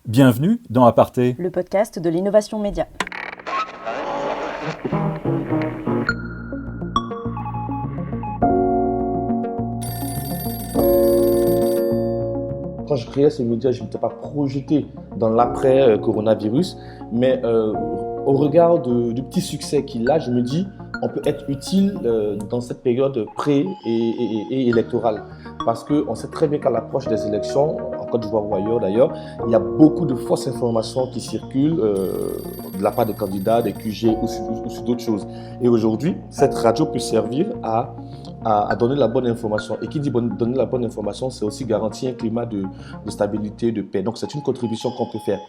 Bienvenue dans Aparté. Le podcast de l'innovation média. Quand je créais ces médias, je ne m'étais pas projeté dans l'après-coronavirus, mais au regard du petit succès qu'il a, je me dis on peut être utile dans cette période et électorale. Parce qu'on sait très bien qu'à l'approche des élections, en Côte d'Ivoire ou ailleurs d'ailleurs, il y a beaucoup de fausses informations qui circulent de la part des candidats, des QG ou sur d'autres choses. Et aujourd'hui, cette radio peut servir à donner la bonne information. Et qui dit donner la bonne information, c'est aussi garantir un climat de stabilité, de paix. Donc c'est une contribution qu'on peut faire.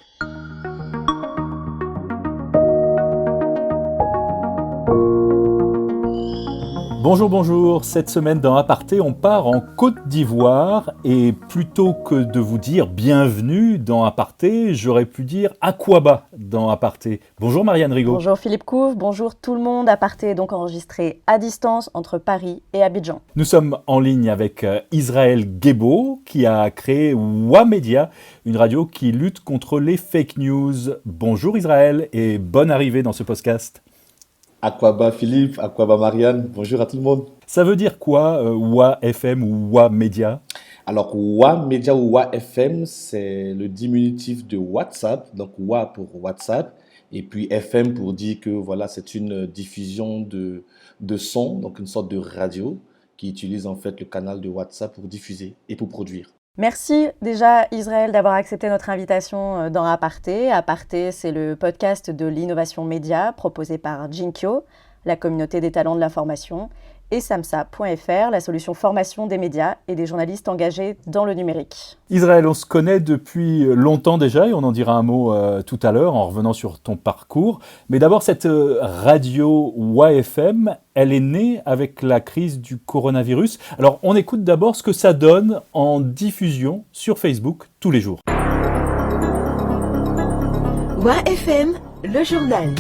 Bonjour. Cette semaine dans Aparté, on part en Côte d'Ivoire et plutôt que de vous dire bienvenue dans Aparté, j'aurais pu dire Aquaba dans Aparté. Bonjour Marianne Rigaud. Bonjour Philippe Couve, bonjour tout le monde. Aparté est donc enregistré à distance entre Paris et Abidjan. Nous sommes en ligne avec Israël Guébo qui a créé WAMedia, une radio qui lutte contre les fake news. Bonjour Israël et bonne arrivée dans ce podcast. Aquaba Philippe, Aquaba Marianne, bonjour à tout le monde. Ça veut dire quoi, WAFM ou WAMedia ? Alors, WAMedia ou WAFM, c'est le diminutif de WhatsApp, donc WA pour WhatsApp, et puis FM pour dire que voilà, c'est une diffusion de son, donc une sorte de radio qui utilise en fait le canal de WhatsApp pour diffuser et pour produire. Merci déjà Israël d'avoir accepté notre invitation dans Aparté. Aparté, c'est le podcast de l'innovation média proposé par Jinkyo, la communauté des talents de l'information, et samsa.fr, la solution formation des médias et des journalistes engagés dans le numérique. Israël, on se connaît depuis longtemps déjà et on en dira un mot tout à l'heure en revenant sur ton parcours. Mais d'abord, cette radio WAFM, elle est née avec la crise du coronavirus. Alors, on écoute d'abord ce que ça donne en diffusion sur Facebook tous les jours. WAFM, le journal.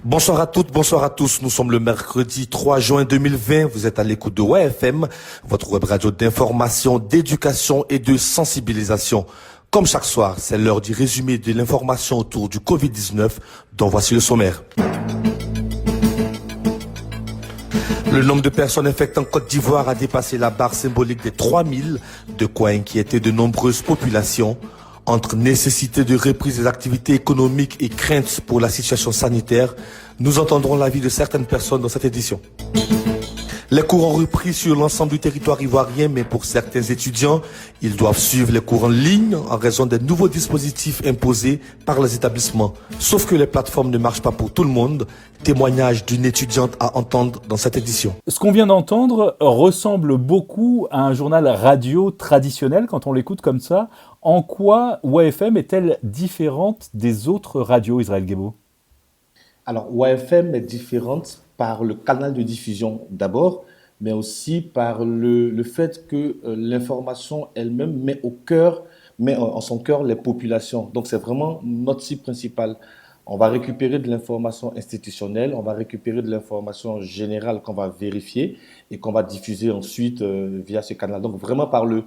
Bonsoir à toutes, bonsoir à tous. Nous sommes le mercredi 3 juin 2020. Vous êtes à l'écoute de WAFM, votre web radio d'information, d'éducation et de sensibilisation. Comme chaque soir, c'est l'heure du résumé de l'information autour du Covid-19, dont voici le sommaire. Le nombre de personnes infectées en Côte d'Ivoire a dépassé la barre symbolique des 3000, de quoi inquiéter de nombreuses populations. Entre nécessité de reprise des activités économiques et crainte pour la situation sanitaire, nous entendrons l'avis de certaines personnes dans cette édition. Les cours ont repris sur l'ensemble du territoire ivoirien, mais pour certains étudiants, ils doivent suivre les cours en ligne en raison des nouveaux dispositifs imposés par les établissements. Sauf que les plateformes ne marchent pas pour tout le monde. Témoignage d'une étudiante à entendre dans cette édition. Ce qu'on vient d'entendre ressemble beaucoup à un journal radio traditionnel quand on l'écoute comme ça. En quoi WAFM est-elle différente des autres radios, Israël Guébo ? Alors, WAFM est différente par le canal de diffusion d'abord, mais aussi par le fait que l'information elle-même met en son cœur les populations. Donc, c'est vraiment notre cible principale. On va récupérer de l'information institutionnelle, on va récupérer de l'information générale qu'on va vérifier et qu'on va diffuser ensuite via ce canal. Donc, vraiment par le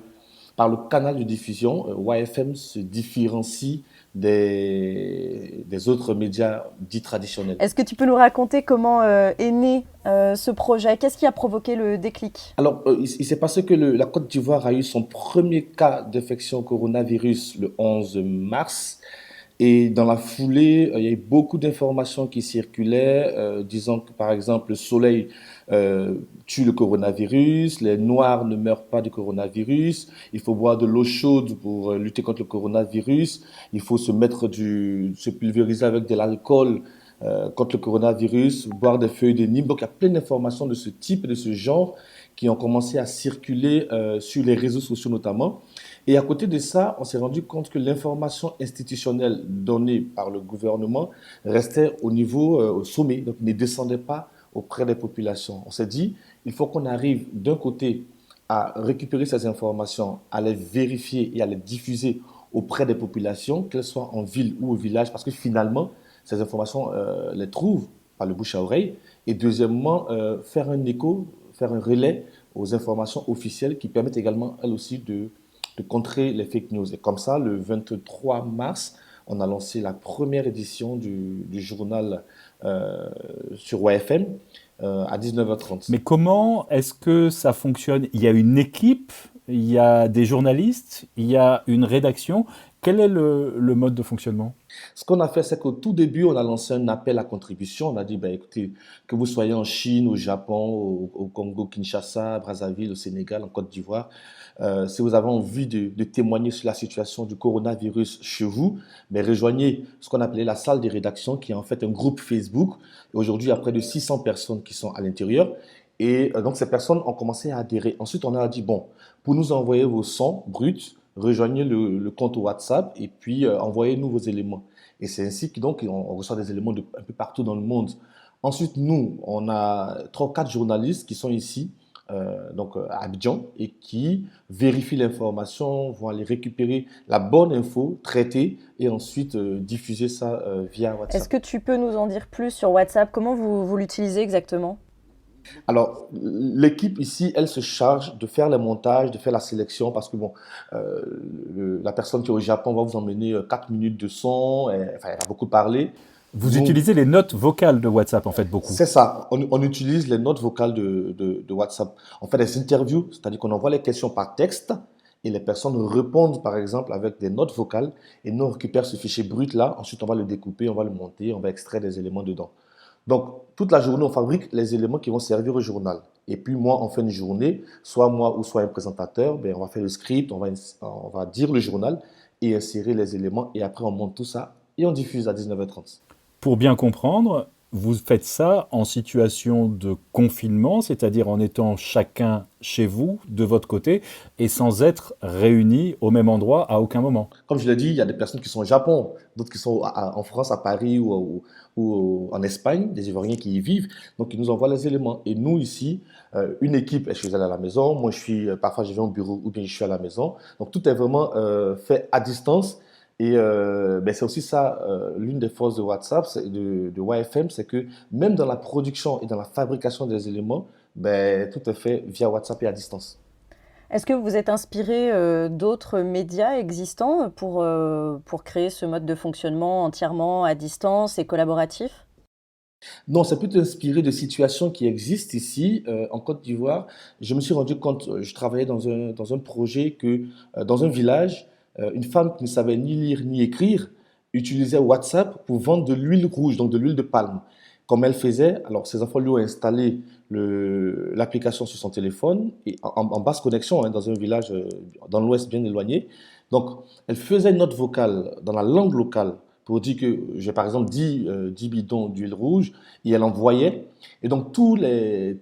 canal de diffusion, WAFM se différencie des autres médias dits traditionnels. Est-ce que tu peux nous raconter comment est né ce projet ? Qu'est-ce qui a provoqué le déclic ? Alors, il s'est passé que la Côte d'Ivoire a eu son premier cas d'infection au coronavirus le 11 mars. Et dans la foulée, il y a eu beaucoup d'informations qui circulaient, disant que par exemple le soleil tue le coronavirus, les noirs ne meurent pas du coronavirus, il faut boire de l'eau chaude pour lutter contre le coronavirus, il faut se pulvériser avec de l'alcool contre le coronavirus, boire des feuilles de Nîmes. Donc il y a plein d'informations de ce type, de ce genre, qui ont commencé à circuler sur les réseaux sociaux notamment. Et à côté de ça, on s'est rendu compte que l'information institutionnelle donnée par le gouvernement restait au sommet, donc ne descendait pas auprès des populations. On s'est dit, il faut qu'on arrive d'un côté à récupérer ces informations, à les vérifier et à les diffuser auprès des populations, qu'elles soient en ville ou au village, parce que finalement, ces informations les trouvent par le bouche à oreille. Et deuxièmement, faire un écho, faire un relais aux informations officielles qui permettent également, elles aussi, de contrer les fake news. Et comme ça, le 23 mars, on a lancé la première édition du journal sur YFM à 19h30. Mais comment est-ce que ça fonctionne? Il y a une équipe, il y a des journalistes, il y a une rédaction. Quel est le mode de fonctionnement? Ce qu'on a fait, c'est qu'au tout début, on a lancé un appel à contribution. On a dit, ben, écoutez, que vous soyez en Chine, au Japon, au Congo, Kinshasa, Brazzaville, au Sénégal, en Côte d'Ivoire, si vous avez envie de témoigner sur la situation du coronavirus chez vous, ben, rejoignez ce qu'on appelait la salle des rédactions, qui est en fait un groupe Facebook. Et aujourd'hui, il y a près de 600 personnes qui sont à l'intérieur. Et donc, ces personnes ont commencé à adhérer. Ensuite, on a dit, bon, pour nous envoyer vos sons bruts, rejoignez le compte WhatsApp et puis envoyez-nous vos éléments. Et c'est ainsi que donc on reçoit des éléments un peu partout dans le monde. Ensuite, nous, on a 3 ou 4 journalistes qui sont ici, donc à Abidjan, et qui vérifient l'information, vont aller récupérer la bonne info, traiter et ensuite diffuser ça via Est-ce WhatsApp. que tu peux nous en dire plus sur WhatsApp? Comment vous l'utilisez exactement? Alors, l'équipe ici, elle se charge de faire les montages, de faire la sélection, parce que bon, la personne qui est au Japon va vous emmener 4 minutes de son, enfin, elle a beaucoup parlé. Vous Nous, utilisez les notes vocales de WhatsApp, en fait, beaucoup. c'est ça, on utilise les notes vocales de WhatsApp. On fait des interviews, c'est-à-dire qu'on envoie les questions par texte et les personnes répondent, par exemple, avec des notes vocales et nous, on récupère ce fichier brut-là. Ensuite, on va le découper, on va le monter, on va extraire des éléments dedans. Donc, toute la journée, on fabrique les éléments qui vont servir au journal. Et puis, moi, en fin de journée, soit moi ou soit un présentateur, ben, on va faire le script, on va dire le journal et insérer les éléments. Et après, on monte tout ça et on diffuse à 19h30. Pour bien comprendre, vous faites ça en situation de confinement, c'est-à-dire en étant chacun chez vous, de votre côté, et sans être réunis au même endroit à aucun moment. Comme je l'ai dit, il y a des personnes qui sont au Japon, d'autres qui sont en France, à Paris ou en Espagne, des Ivoiriens qui y vivent. Donc, ils nous envoient les éléments. Et nous, ici, une équipe est chez elle à la maison. Moi, parfois, je vais au bureau ou bien je suis à la maison. Donc, tout est vraiment fait à distance. Et ben, c'est aussi ça, l'une des forces de WhatsApp, de YFM, c'est que même dans la production et dans la fabrication des éléments, ben, tout est fait via WhatsApp et à distance. Est-ce que vous êtes inspiré d'autres médias existants pour créer ce mode de fonctionnement entièrement à distance et collaboratif? Non, c'est plutôt inspiré de situations qui existent ici, en Côte d'Ivoire. Je me suis rendu compte, je travaillais dans un projet que, dans un village, une femme qui ne savait ni lire ni écrire utilisait WhatsApp pour vendre de l'huile rouge, donc de l'huile de palme. Comme elle faisait, alors ses enfants lui ont installé l'application sur son téléphone et en basse connexion, hein, dans un village dans l'ouest bien éloigné. Donc, elle faisait une note vocale dans la langue locale pour dire que j'ai par exemple 10 bidons d'huile rouge et elle envoyait. Et donc, toutes les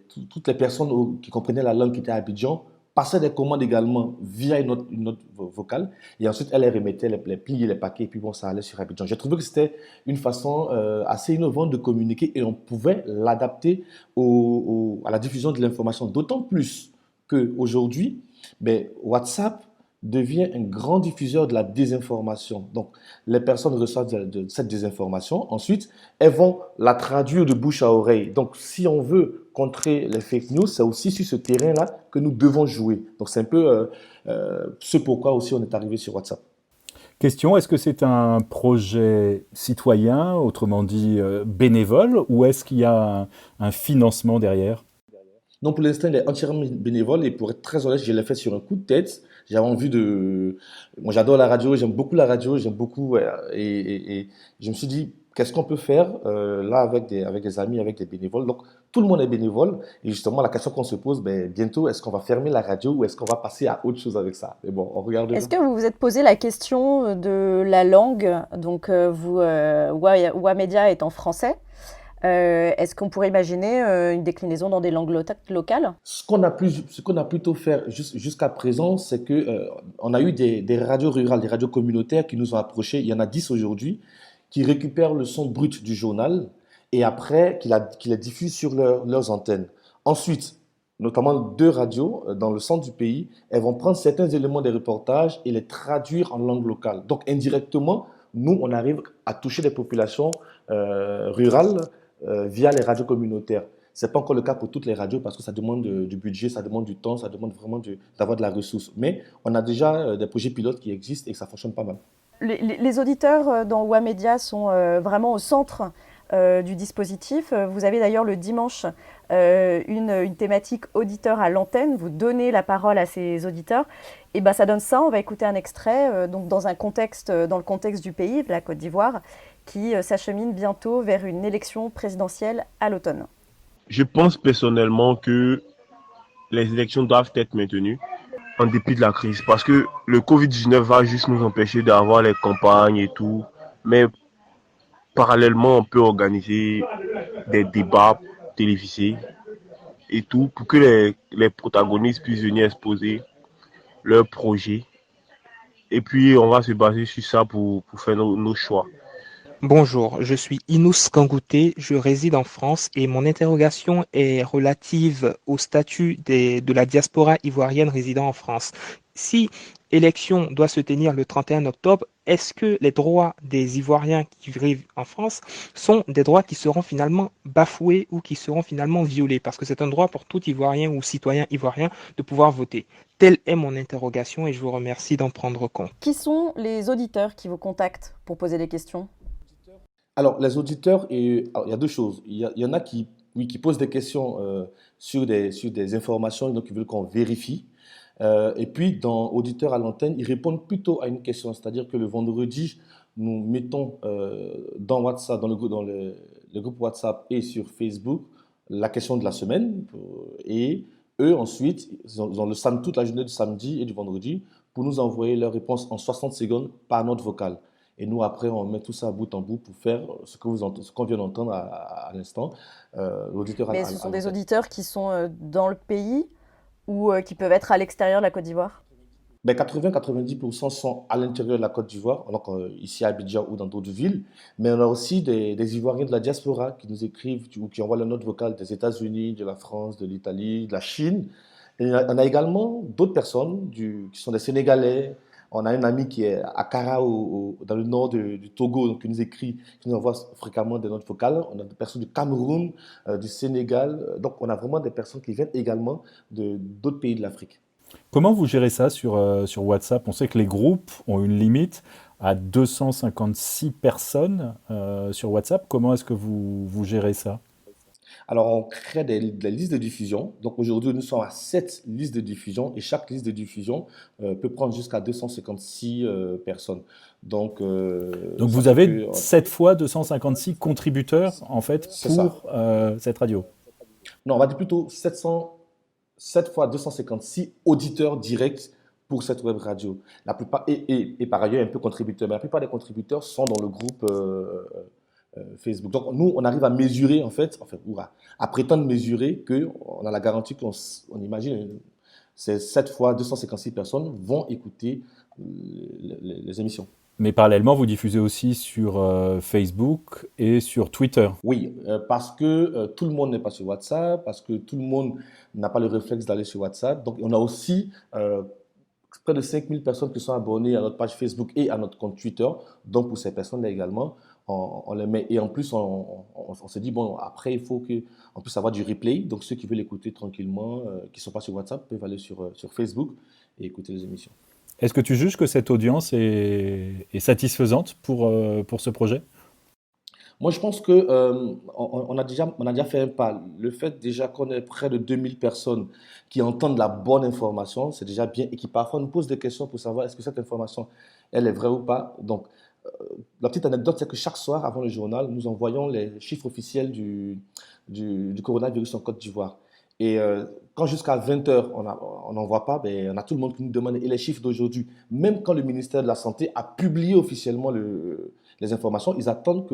personnes qui comprenaient la langue qui était à Abidjan passaient des commandes également via une note vocale. Et ensuite, elle les remettait, les pliait, les paquets, et puis bon, ça allait sur Abidjan. J'ai trouvé que c'était une façon assez innovante de communiquer et on pouvait l'adapter à la diffusion de l'information. D'autant plus qu'aujourd'hui, ben, WhatsApp devient un grand diffuseur de la désinformation. Donc, les personnes reçoivent de cette désinformation. Ensuite, elles vont la traduire de bouche à oreille. Donc, si on veut contrer les fake news, c'est aussi sur ce terrain-là que nous devons jouer. Donc, c'est un peu ce pourquoi aussi on est arrivé sur WhatsApp. Question, est-ce que c'est un projet citoyen, autrement dit bénévole, ou est-ce qu'il y a un financement derrière? Non, pour l'instant, il est entièrement bénévole et pour être très honnête, je l'ai fait sur un coup de tête. J'avais envie de... Moi, j'adore la radio, j'aime beaucoup la radio, j'aime beaucoup... et je me suis dit, qu'est-ce qu'on peut faire là avec des amis, avec des bénévoles. Donc, tout le monde est bénévole. Et justement, la question qu'on se pose, ben, bientôt, est-ce qu'on va fermer la radio ou est-ce qu'on va passer à autre chose avec ça? Mais bon, on regardera. Est-ce que vous vous êtes posé la question de la langue? Donc, WAMedia est en français. Est-ce qu'on pourrait imaginer une déclinaison dans des langues locales? Ce qu'on a plutôt fait jusqu'à présent, c'est que on a eu des radios rurales, des radios communautaires qui nous ont approchés. Il y en a 10 aujourd'hui qui récupèrent le son brut du journal et après qui les diffusent sur leurs antennes. Ensuite, notamment 2 radios dans le centre du pays, elles vont prendre certains éléments des reportages et les traduire en langue locale. Donc indirectement, nous, on arrive à toucher des populations rurales via les radios communautaires. Ce n'est pas encore le cas pour toutes les radios parce que ça demande du budget, ça demande du temps, ça demande vraiment d'avoir de la ressource. Mais on a déjà des projets pilotes qui existent et que ça fonctionne pas mal. Les auditeurs dans WAMedia sont vraiment au centre du dispositif. Vous avez d'ailleurs le dimanche une thématique auditeur à l'antenne. Vous donnez la parole à ces auditeurs. Et ben, ça donne ça. On va écouter un extrait donc dans le contexte du pays, de la Côte d'Ivoire, qui s'achemine bientôt vers une élection présidentielle à l'automne. Je pense personnellement que les élections doivent être maintenues en dépit de la crise parce que le Covid-19 va juste nous empêcher d'avoir les campagnes et tout. Mais parallèlement, on peut organiser des débats télévisés et tout pour que les protagonistes puissent venir exposer leurs projets. Et puis, on va se baser sur ça pour faire nos choix. Bonjour, je suis Inous Kangouté, je réside en France et mon interrogation est relative au statut de la diaspora ivoirienne résidant en France. Si l'élection doit se tenir le 31 octobre, est-ce que les droits des Ivoiriens qui vivent en France sont des droits qui seront finalement bafoués ou qui seront finalement violés? Parce que c'est un droit pour tout Ivoirien ou citoyen ivoirien de pouvoir voter. Telle est mon interrogation et je vous remercie d'en prendre compte. Qui sont les auditeurs qui vous contactent pour poser des questions? Alors, les auditeurs, il y a deux choses. Il y en a qui posent des questions sur des informations donc ils veulent qu'on vérifie. Et puis, dans Auditeurs à l'antenne, ils répondent plutôt à une question. C'est-à-dire que le vendredi, nous mettons dans WhatsApp, dans le groupe WhatsApp et sur Facebook, la question de la semaine. Et eux, ensuite, ils ont toute la journée du samedi et du vendredi pour nous envoyer leur réponse en 60 secondes par note vocale. Et nous, après, on met tout ça bout en bout pour faire ce qu'on vient d'entendre à l'instant. Mais ce sont des auditeurs qui sont dans le pays ou qui peuvent être à l'extérieur de la Côte d'Ivoire? 80-90% sont à l'intérieur de la Côte d'Ivoire, donc ici à Abidjan ou dans d'autres villes. Mais on a aussi des Ivoiriens de la diaspora qui nous écrivent ou qui envoient leur note vocale des États-Unis, de la France, de l'Italie, de la Chine. Et on a également d'autres personnes qui sont des Sénégalais. On a un ami qui est à Kara, dans le nord du Togo, donc, qui nous écrit, qui nous envoie fréquemment des notes vocales. On a des personnes du Cameroun, du Sénégal. Donc, on a vraiment des personnes qui viennent également d'autres pays de l'Afrique. Comment vous gérez ça sur WhatsApp? On sait que les groupes ont une limite à 256 personnes sur WhatsApp. Comment est-ce que vous gérez ça? Alors, on crée des listes de diffusion. Donc, aujourd'hui, nous sommes à 7 listes de diffusion et chaque liste de diffusion peut prendre jusqu'à 256 personnes. Donc vous avez 7 fois 256 contributeurs, en fait, pour cette radio? Non, on va dire plutôt 7 fois 256 auditeurs directs pour cette web radio. La plupart, et par ailleurs un peu contributeurs, mais la plupart des contributeurs sont dans le groupe Facebook. Donc nous, on arrive à mesurer à prétendre mesurer qu'on a la garantie qu'on imagine ces 7 fois 256 personnes vont écouter les émissions. Mais parallèlement, vous diffusez aussi sur Facebook et sur Twitter. Oui, parce que tout le monde n'est pas sur WhatsApp, parce que tout le monde n'a pas le réflexe d'aller sur WhatsApp. Donc on a aussi près de 5000 personnes qui sont abonnées à notre page Facebook et à notre compte Twitter. Donc pour ces personnes-là également, on les met. Et en plus, on se dit, bon, après, il faut qu'on puisse avoir du replay. Donc, ceux qui veulent écouter tranquillement, qui ne sont pas sur WhatsApp, peuvent aller sur Facebook et écouter les émissions. Est-ce que tu juges que cette audience est satisfaisante pour ce projet? Moi, je pense qu'on a déjà fait un pas. Le fait déjà qu'on ait près de 2000 personnes qui entendent la bonne information, c'est déjà bien et qui parfois nous posent des questions pour savoir est-ce que cette information, elle est vraie ou pas. Donc, la petite anecdote, c'est que chaque soir, avant le journal, nous envoyons les chiffres officiels du coronavirus en Côte d'Ivoire. Et quand jusqu'à 20h, on n'en voit pas, on a tout le monde qui nous demande et les chiffres d'aujourd'hui. Même quand le ministère de la Santé a publié officiellement les informations, ils attendent que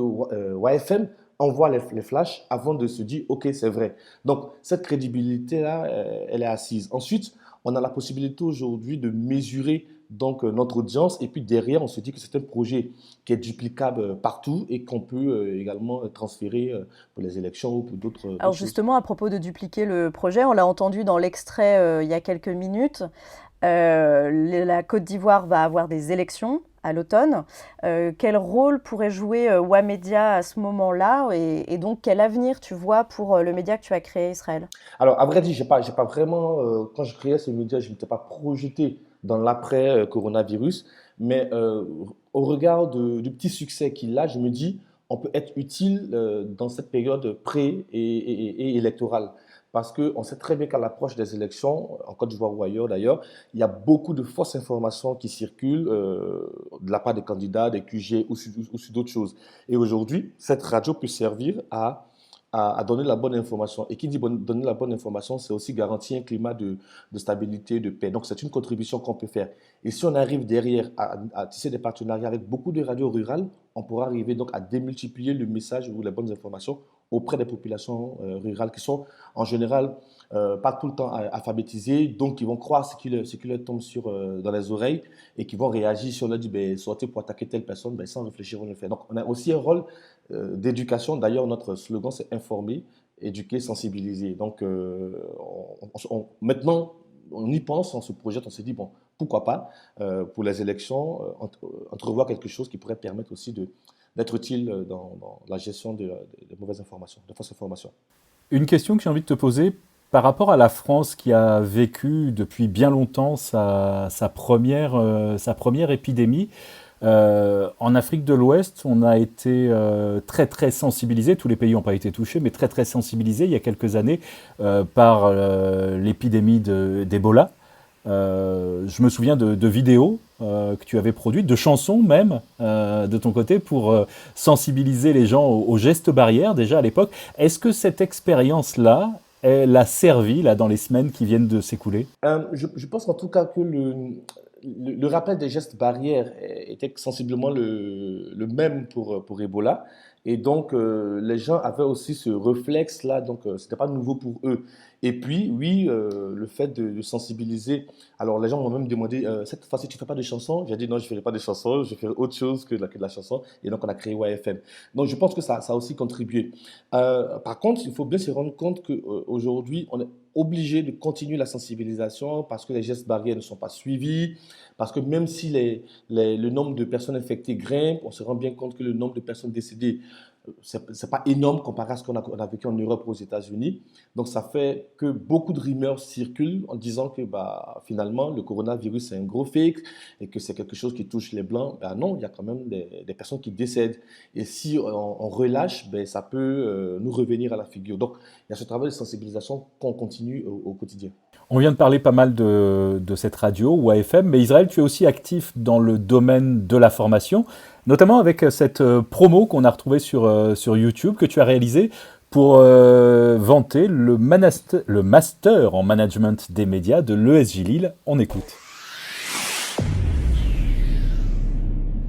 YFM envoie les flashs avant de se dire « Ok, c'est vrai ». Donc, cette crédibilité-là, elle est assise. Ensuite, on a la possibilité aujourd'hui de mesurer donc notre audience et puis derrière on se dit que c'est un projet qui est duplicable partout et qu'on peut également transférer pour les élections ou pour d'autres choses. Alors justement à propos de dupliquer le projet, on l'a entendu dans l'extrait il y a quelques minutes, la Côte d'Ivoire va avoir des élections à l'automne. Quel rôle pourrait jouer WAMedia à ce moment-là et donc quel avenir tu vois pour le média que tu as créé, Israël? Alors, à vrai dire, j'ai pas vraiment, quand je créais ce média, je ne m'étais pas projeté dans l'après-coronavirus, mais au regard du petit succès qu'il a, je me dis, on peut être utile dans cette période et électorale. Parce qu'on sait très bien qu'à l'approche des élections, en Côte d'Ivoire ou ailleurs d'ailleurs, il y a beaucoup de fausses informations qui circulent de la part des candidats, des QG ou sur d'autres choses. Et aujourd'hui, cette radio peut servir à donner la bonne information. Et qui dit donner la bonne information, c'est aussi garantir un climat de stabilité, de paix. Donc, c'est une contribution qu'on peut faire. Et si on arrive derrière à tisser des partenariats avec beaucoup de radios rurales, on pourra arriver donc à démultiplier le message ou les bonnes informations auprès des populations rurales qui sont en général pas tout le temps alphabétisées, donc ils vont croire ce qui leur tombe dans les oreilles et qui vont réagir si on leur dit ben, sortez pour attaquer telle personne, ben, sans réfléchir on le fait. Donc on a aussi un rôle d'éducation. D'ailleurs, notre slogan, c'est informer, éduquer, sensibiliser. Donc, maintenant, on y pense, on se projette, on se dit, bon, pourquoi pas, pour les élections, entrevoir quelque chose qui pourrait permettre aussi d'être utile dans la gestion des mauvaises informations, de fausses informations. Une question que j'ai envie de te poser par rapport à la France qui a vécu depuis bien longtemps sa première épidémie. En Afrique de l'Ouest, on a été très très sensibilisés, tous les pays n'ont pas été touchés, mais très très sensibilisés il y a quelques années par l'épidémie d'Ebola. Je me souviens de vidéos que tu avais produites, de chansons même de ton côté pour sensibiliser les gens aux gestes barrières déjà à l'époque. Est-ce que cette expérience-là, elle a servi là, dans les semaines qui viennent de s'écouler? Je pense en tout cas que le rappel des gestes barrières était sensiblement le même pour Ebola. Et donc, les gens avaient aussi ce réflexe-là, donc ce n'était pas nouveau pour eux. Et puis, oui, le fait de sensibiliser. Alors, les gens m'ont même demandé, cette fois-ci, tu ne fais pas de chansons? J'ai dit, non, je ne ferai pas de chansons, je ferai autre chose que de la chanson. Et donc, on a créé YFM. Donc, je pense que ça a aussi contribué. Par contre, il faut bien se rendre compte qu'aujourd'hui, on est obligé de continuer la sensibilisation parce que les gestes barrières ne sont pas suivis, parce que même si le nombre de personnes infectées grimpe, on se rend bien compte que le nombre de personnes décédées, c'est pas énorme comparé à ce qu'on a vécu en Europe ou aux États-Unis. Donc ça fait que beaucoup de rumeurs circulent en disant que bah, finalement le coronavirus c'est un gros fake et que c'est quelque chose qui touche les Blancs. Ben non, il y a quand même des personnes qui décèdent. Et si on relâche, ben, ça peut nous revenir à la figure. Donc il y a ce travail de sensibilisation qu'on continue au quotidien. On vient de parler pas mal de cette radio, YFM, mais Israël, tu es aussi actif dans le domaine de la formation, notamment avec cette promo qu'on a retrouvée sur YouTube, que tu as réalisée pour vanter le master en management des médias de l'ESJ Lille. On écoute.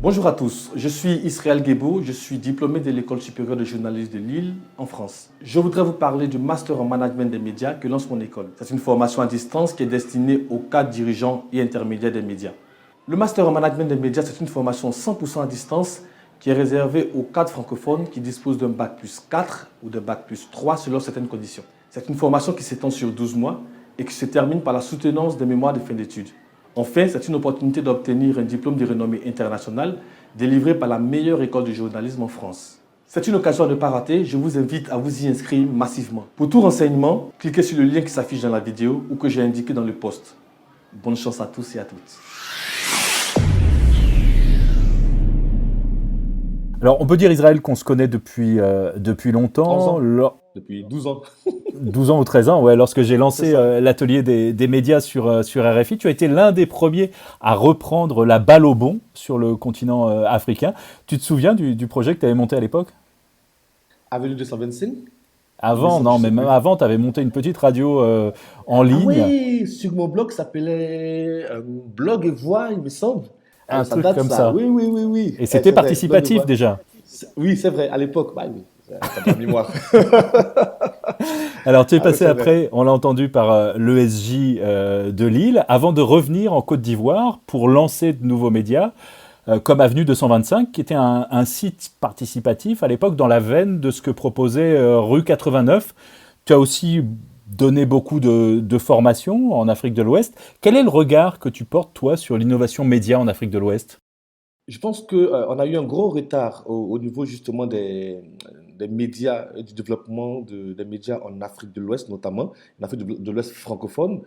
Bonjour à tous, je suis Israël Guébo, je suis diplômé de l'École supérieure de journalisme de Lille, en France. Je voudrais vous parler du Master en management des médias que lance mon école. C'est une formation à distance qui est destinée aux cadres dirigeants et intermédiaires des médias. Le Master en management des médias, c'est une formation 100% à distance qui est réservée aux cadres francophones qui disposent d'un bac plus 4 ou d'un bac plus 3 selon certaines conditions. C'est une formation qui s'étend sur 12 mois et qui se termine par la soutenance des mémoires de fin d'études. Enfin, c'est une opportunité d'obtenir un diplôme de renommée internationale délivré par la meilleure école de journalisme en France. C'est une occasion à ne pas rater, je vous invite à vous y inscrire massivement. Pour tout renseignement, cliquez sur le lien qui s'affiche dans la vidéo ou que j'ai indiqué dans le post. Bonne chance à tous et à toutes. Alors, on peut dire, Israël, qu'on se connaît depuis longtemps. 11 ans. Depuis 12 ans. 12 ans ou 13 ans, ouais, lorsque j'ai lancé l'atelier des médias sur RFI, tu as été l'un des premiers à reprendre la balle au bond sur le continent africain. Tu te souviens du projet que tu avais monté à l'époque? Avenue 225. Avant, non, mais même avant, tu avais monté une petite radio en ligne. Ah oui, sur mon blog, ça s'appelait Blog et Voix, il me semble. Un truc comme ça. Oui. Et c'était participatif déjà. Oui, c'est vrai, à l'époque. Bah, oui, c'est pas mémoire. Alors, tu es passé après, on l'a entendu, par l'ESJ de Lille, avant de revenir en Côte d'Ivoire pour lancer de nouveaux médias, comme Avenue 225, qui était un site participatif à l'époque dans la veine de ce que proposait Rue 89. Tu as aussi donné beaucoup de formations en Afrique de l'Ouest. Quel est le regard que tu portes, toi, sur l'innovation média en Afrique de l'Ouest ? Je pense qu'on a eu un gros retard au niveau justement des médias et du développement des médias en Afrique de l'Ouest, notamment, en Afrique de l'Ouest francophone.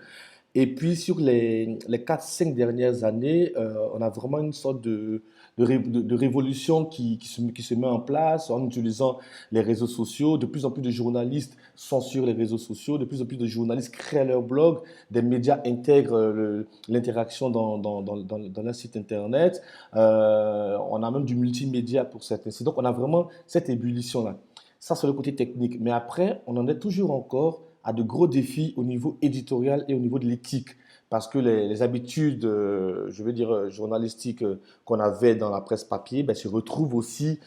Et puis sur les 4-5 dernières années, on a vraiment une sorte de révolution qui se met en place en utilisant les réseaux sociaux. De plus en plus de journalistes sont sur les réseaux sociaux, de plus en plus de journalistes créent leur blog, des médias intègrent l'interaction dans leur site internet. On a même du multimédia pour certains sites. Donc on a vraiment cette ébullition-là. Ça, c'est le côté technique. Mais après, on en est toujours encore à de gros défis au niveau éditorial et au niveau de l'éthique. Parce que les habitudes, je veux dire, journalistiques qu'on avait dans la presse papier, ben, se retrouvent aussi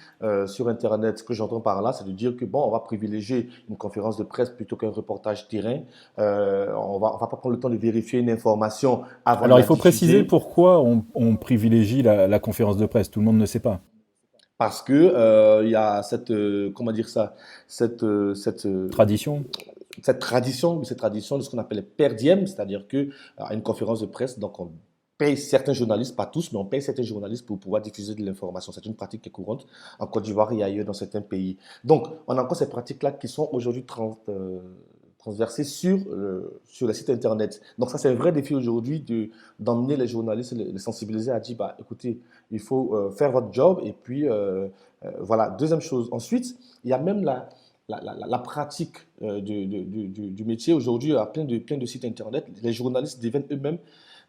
sur Internet. Ce que j'entends par là, c'est de dire que, bon, on va privilégier une conférence de presse plutôt qu'un reportage terrain. On va pas prendre le temps de vérifier une information avant de Alors, il la faut préciser diffuser. pourquoi on privilégie la conférence de presse. Tout le monde ne sait pas. Parce que il y a cette, comment dire ça, cette, euh, cette, euh, Tradition. cette tradition de ce qu'on appelle les per diem, c'est-à-dire que à une conférence de presse, donc on paye certains journalistes, pas tous, mais on paye certains journalistes pour pouvoir diffuser de l'information. C'est une pratique qui est courante en Côte d'Ivoire et ailleurs dans certains pays. Donc, on a encore ces pratiques-là qui sont aujourd'hui transversées sur les sites Internet. Donc, ça, c'est un vrai défi aujourd'hui d'emmener les journalistes, les sensibiliser à dire, bah, écoutez, il faut faire votre job et puis, voilà. Deuxième chose. Ensuite, il y a même la pratique du métier. Aujourd'hui, il y a plein de sites Internet. Les journalistes deviennent eux-mêmes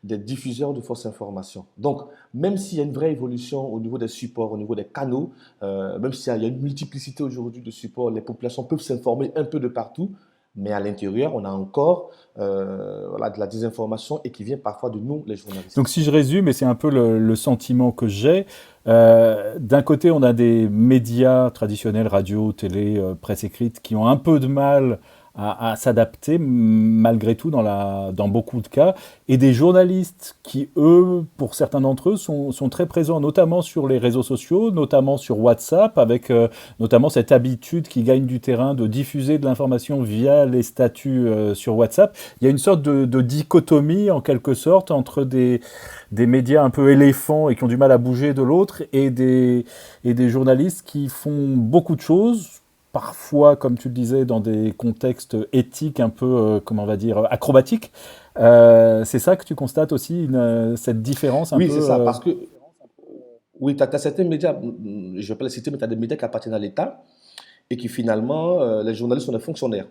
des diffuseurs de fausses informations. Donc, même s'il y a une vraie évolution au niveau des supports, au niveau des canaux, même s'il y a une multiplicité aujourd'hui de supports, les populations peuvent s'informer un peu de partout, mais à l'intérieur, on a encore voilà, de la désinformation et qui vient parfois de nous, les Donc, journalistes. si je résume, et c'est un peu le sentiment que j'ai, d'un côté, on a des médias traditionnels, radio, télé, presse écrite, qui ont un peu de mal à s'adapter, malgré tout, dans beaucoup de cas, et des journalistes qui, eux, pour certains d'entre eux, sont très présents, notamment sur les réseaux sociaux, notamment sur WhatsApp, avec notamment cette habitude qui gagne du terrain de diffuser de l'information via les statuts sur WhatsApp. Il y a une sorte de dichotomie, en quelque sorte, entre des médias un peu éléphants et qui ont du mal à bouger de l'autre, et des journalistes qui font beaucoup de choses, parfois, comme tu le disais, dans des contextes éthiques un peu, comment on va dire, acrobatiques. C'est ça que tu constates aussi, cette différence un Oui, peu c'est ça, parce que oui, tu as certains médias, je ne vais pas les citer, mais tu as des médias qui appartiennent à l'État et qui finalement, les journalistes sont des fonctionnaires.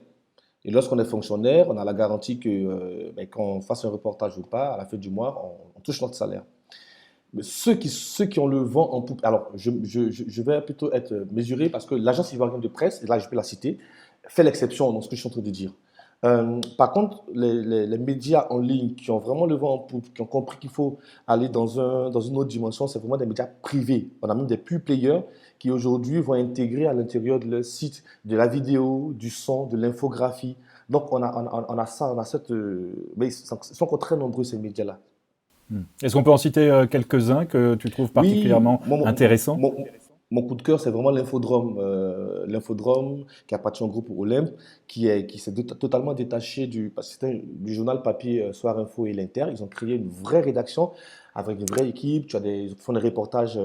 Et lorsqu'on est fonctionnaire, on a la garantie que ben, qu'on fasse un reportage ou pas, à la fin du mois, on touche notre salaire. Mais ceux qui ont le vent en poupe, alors je vais plutôt être mesuré parce que l'agence ivoirienne de presse, et là je peux la citer, fait l'exception dans ce que je suis en train de dire. Par contre, les médias en ligne qui ont vraiment le vent en poupe, qui ont compris qu'il faut aller dans une autre dimension, c'est vraiment des médias privés. On a même des pure players qui aujourd'hui vont intégrer à l'intérieur de leur site de la vidéo, du son, de l'infographie. Donc on a ça, on a cette... mais ils sont encore très nombreux ces médias-là. Est-ce qu'on peut en citer quelques-uns que tu trouves Oui, particulièrement intéressants? mon coup de cœur, c'est vraiment l'Infodrome. L'Infodrome qui appartient au groupe Olympe, qui s'est totalement détaché parce que c'était du journal papier Soir Info et l'Inter. Ils ont créé une vraie rédaction avec une vraie équipe. Ils font des reportages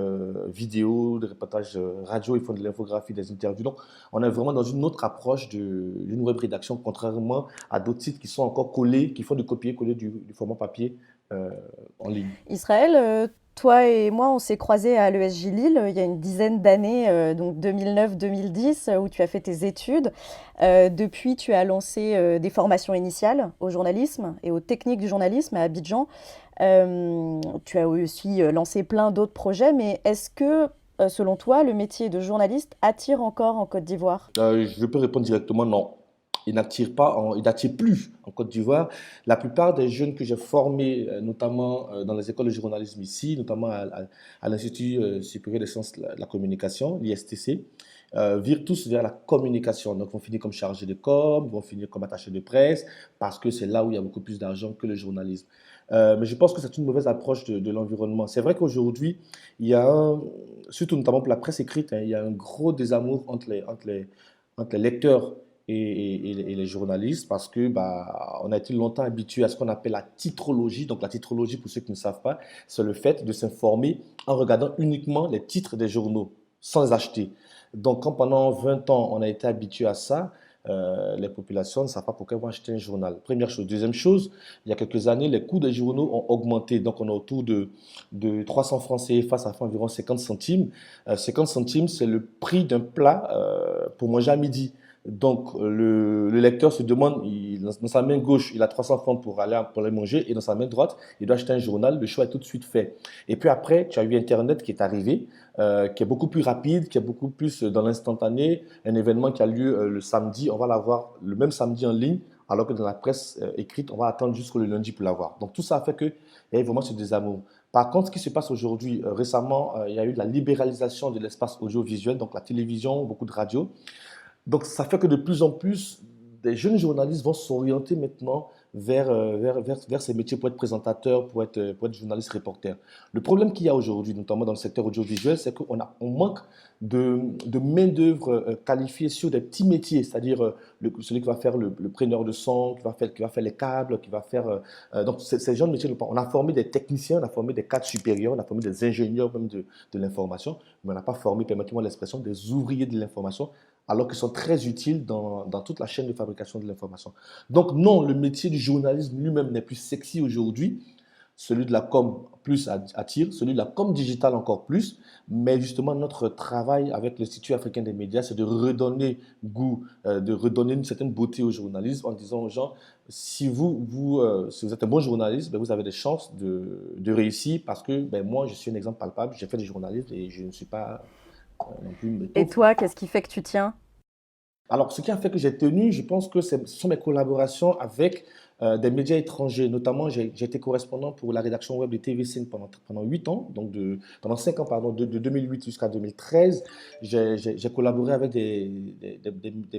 vidéo, des reportages radio, ils font de l'infographie, des interviews. Donc, on est vraiment dans une autre approche d'une web rédaction, contrairement à d'autres sites qui sont encore collés, qui font du copier-coller du format papier euh, en ligne. Israël, toi et moi, on s'est croisés à l'ESJ Lille il y a une dizaine d'années, donc 2009-2010, où tu as fait tes études. Depuis, tu as lancé des formations initiales au journalisme et aux techniques du journalisme à Abidjan. Tu as aussi lancé plein d'autres projets, mais est-ce que, selon toi, le métier de journaliste attire encore en Côte d'Ivoire? Je peux répondre directement non. Il n'attire plus en Côte d'Ivoire. La plupart des jeunes que j'ai formés, notamment dans les écoles de journalisme ici, notamment à l'Institut supérieur des sciences de la communication, l'ISTC, virent tous vers la communication. Donc, vont finir comme chargés de com, vont finir comme attachés de presse, parce que c'est là où il y a beaucoup plus d'argent que le journalisme. Mais je pense que c'est une mauvaise approche de l'environnement. C'est vrai qu'aujourd'hui, il y a surtout notamment pour la presse écrite, hein, il y a un gros désamour entre les lecteurs et les journalistes parce que on a été longtemps habitué à ce qu'on appelle la titrologie. Donc la titrologie, pour ceux qui ne savent pas, c'est le fait de s'informer en regardant uniquement les titres des journaux, sans les acheter. Donc quand pendant 20 ans, on a été habitué à ça, les populations ne savent pas pourquoi vont acheter un journal. Première chose. Deuxième chose, il y a quelques années, les coûts des journaux ont augmenté. Donc, on est autour de 300 francs CFA, ça fait environ 50 centimes. 50 centimes, c'est le prix d'un plat pour manger à midi. Donc, le lecteur se demande, dans sa main gauche, il a 300 francs pour aller manger, et dans sa main droite, il doit acheter un journal. Le choix est tout de suite fait. Et puis après, tu as eu Internet qui est arrivé, qui est beaucoup plus rapide, qui est beaucoup plus dans l'instantané. Un événement qui a lieu le samedi, on va l'avoir le même samedi en ligne, alors que dans la presse écrite, on va attendre jusqu'au lundi pour l'avoir. Donc, tout ça a fait qu'il y a vraiment ce désamour. Par contre, ce qui se passe aujourd'hui, récemment, il y a eu la libéralisation de l'espace audiovisuel, donc la télévision, beaucoup de radio. Donc, ça fait que de plus en plus, des jeunes journalistes vont s'orienter maintenant vers ces métiers pour être présentateurs, pour être journalistes, reporters. Le problème qu'il y a aujourd'hui, notamment dans le secteur audiovisuel, c'est qu'on manque de main-d'œuvre qualifiée sur des petits métiers, c'est-à-dire celui qui va faire le preneur de son, qui va faire les câbles, qui va faire. Donc, ces genres de métiers, on a formé des techniciens, on a formé des cadres supérieurs, on a formé des ingénieurs même de l'information, mais on n'a pas formé, permettez-moi l'expression, des ouvriers de l'information, alors qu'ils sont très utiles dans toute la chaîne de fabrication de l'information. Donc non, le métier du journalisme lui-même n'est plus sexy aujourd'hui. Celui de la com plus attire, celui de la com digitale encore plus. Mais justement, notre travail avec l'Institut africain des médias, c'est de redonner goût, de redonner une certaine beauté au journalisme en disant aux gens, si vous êtes un bon journaliste, vous avez des chances de réussir parce que moi, je suis un exemple palpable, j'ai fait du journalisme et je ne suis pas non plus. Et toi, qu'est-ce qui fait que tu tiens? Alors, ce qui a fait que j'ai tenu, je pense que ce sont mes collaborations avec des médias étrangers. Notamment, j'ai été correspondant pour la rédaction web de TV5 pendant 8 ans, donc pendant 5 ans, pardon, de 2008 jusqu'à 2013. J'ai collaboré avec des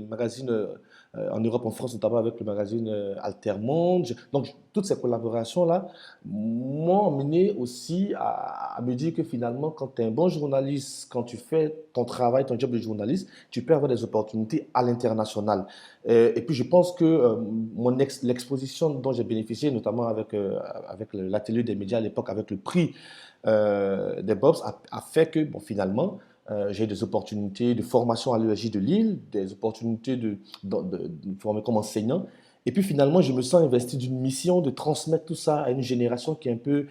magazines en Europe, en France, notamment avec le magazine Altermonde. Donc, toutes ces collaborations-là m'ont amené aussi à me dire que finalement, quand tu es un bon journaliste, quand tu fais ton travail, ton job de journaliste, tu peux avoir des opportunités à l'international. Et puis, je pense que l'exposition dont j'ai bénéficié, notamment avec l'atelier des médias à l'époque, avec le prix des Bobs, a fait que, finalement, j'ai des opportunités de formation à l'ESJ de Lille, des opportunités de former comme enseignant. Et puis finalement, je me sens investi d'une mission de transmettre tout ça à une génération qui est un peu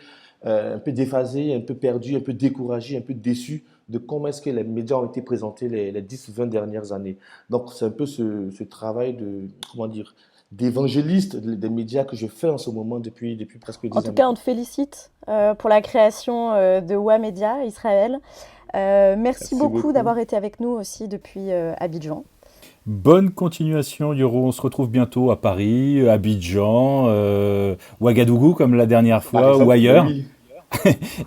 déphasée, un peu perdue, un peu découragée, un peu déçue de comment est-ce que les médias ont été présentés les 10-20 dernières années. Donc c'est un peu ce travail d'évangéliste des médias que je fais en ce moment depuis presque 10 ans. En tout cas, on te félicite pour la création de WA Média Israël. Merci beaucoup d'avoir été avec nous aussi depuis Abidjan. Bonne continuation, Yoro. On se retrouve bientôt à Paris, Abidjan, Ouagadougou comme la dernière fois, ou ailleurs. Oui.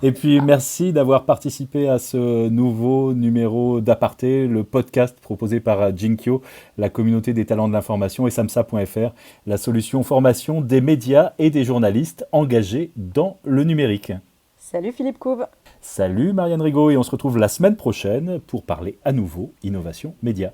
Et puis, merci d'avoir participé à ce nouveau numéro d'Aparté, le podcast proposé par Jinkyo, la communauté des talents de l'information, et samsa.fr, la solution formation des médias et des journalistes engagés dans le numérique. Salut Philippe Coube. Salut Marianne Rigaud, et on se retrouve la semaine prochaine pour parler à nouveau innovation média.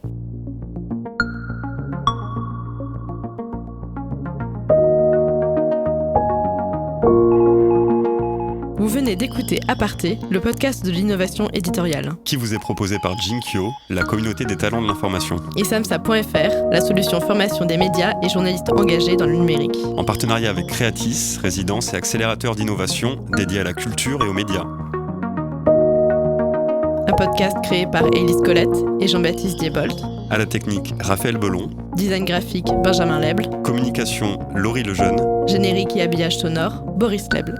Vous venez d'écouter Aparté, le podcast de l'innovation éditoriale. Qui vous est proposé par Jinkyo, la communauté des talents de l'information. Et samsa.fr, la solution formation des médias et journalistes engagés dans le numérique. En partenariat avec Creatis, résidence et accélérateur d'innovation dédié à la culture et aux médias. Un podcast créé par Élise Colette et Jean-Baptiste Diebold. À la technique, Raphaël Belon. Design graphique, Benjamin Leble. Communication, Laurie Lejeune. Générique et habillage sonore, Boris Leble.